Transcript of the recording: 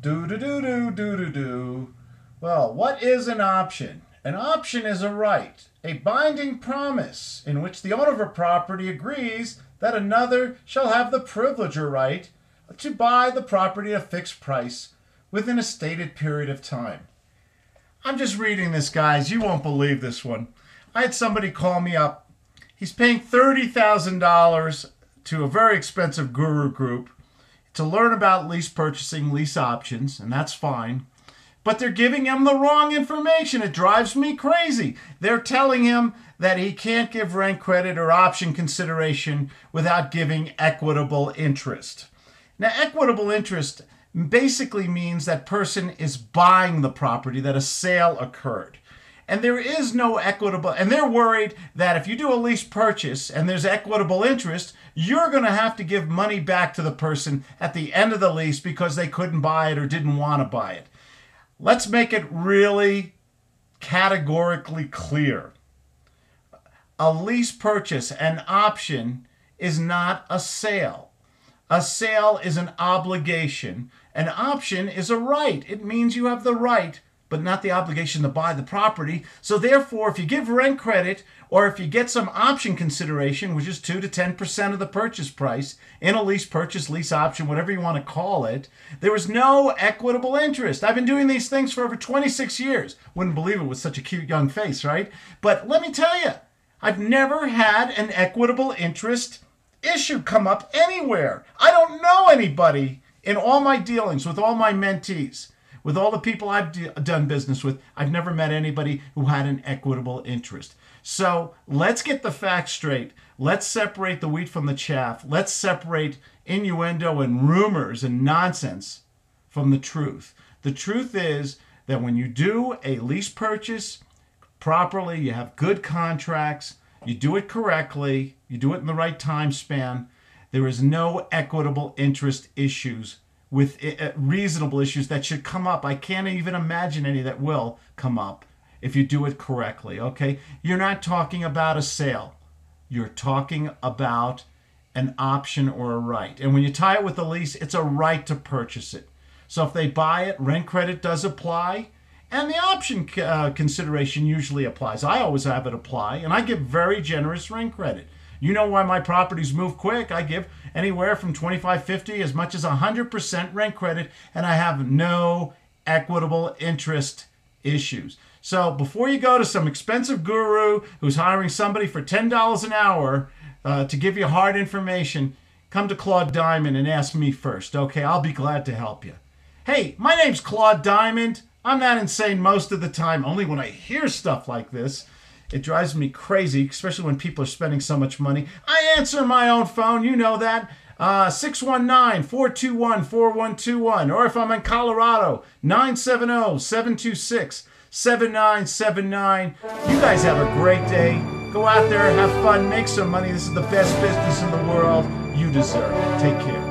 Do-do-do-do-do-do-do. Well, what is an option? An option is a right, a binding promise in which the owner of a property agrees that another shall have the privilege or right to buy the property at a fixed price within a stated period of time. I'm just reading this, guys. You won't believe this one. I had somebody call me up. He's paying $30,000 to a very expensive guru group to learn about lease purchasing, lease options, and that's fine. But they're giving him the wrong information. It drives me crazy. They're telling him that he can't give rent credit or option consideration without giving equitable interest. Now, equitable interest basically means that person is buying the property, that a sale occurred. And there is no equitable, and they're worried that if you do a lease purchase and there's equitable interest, you're going to have to give money back to the person at the end of the lease because they couldn't buy it or didn't want to buy it. Let's make it really categorically clear. A lease purchase, an option, is not a sale. A sale is an obligation. An option is a right. It means you have the right, but not the obligation to buy the property. So therefore, if you give rent credit or if you get some option consideration, which is 2 to 10% of the purchase price in a lease purchase, lease option, whatever you want to call it, there is no equitable interest. I've been doing these things for over 26 years. Wouldn't believe it with such a cute young face, right? But let me tell you, I've never had an equitable interest issue come up anywhere. I don't know anybody in all my dealings with all my mentees, with all the people I've done business with. I've never met anybody who had an equitable interest. So let's get the facts straight. Let's separate the wheat from the chaff. Let's separate innuendo and rumors and nonsense from the truth. The truth is that when you do a lease purchase properly, you have good contracts, you do it correctly, you do it in the right time span, there is no equitable interest issues with reasonable issues that should come up. I can't even imagine any that will come up if you do it correctly, okay? You're not talking about a sale. You're talking about an option or a right. And when you tie it with a lease, it's a right to purchase it. So if they buy it, rent credit does apply, and the option consideration usually applies. I always have it apply, and I give very generous rent credit. You know why my properties move quick. I give anywhere from 25, 50, as much as 100% rent credit, and I have no equitable interest issues. So before you go to some expensive guru who's hiring somebody for $10 an hour to give you hard information, come to Claude Diamond and ask me first, okay? I'll be glad to help you. Hey, my name's Claude Diamond. I'm not insane most of the time, only when I hear stuff like this. It drives me crazy, especially when people are spending so much money. I answer my own phone, you know that. 619-421-4121. Or if I'm in Colorado, 970-726-7979. You guys have a great day. Go out there, have fun, make some money. This is the best business in the world. You deserve it. Take care.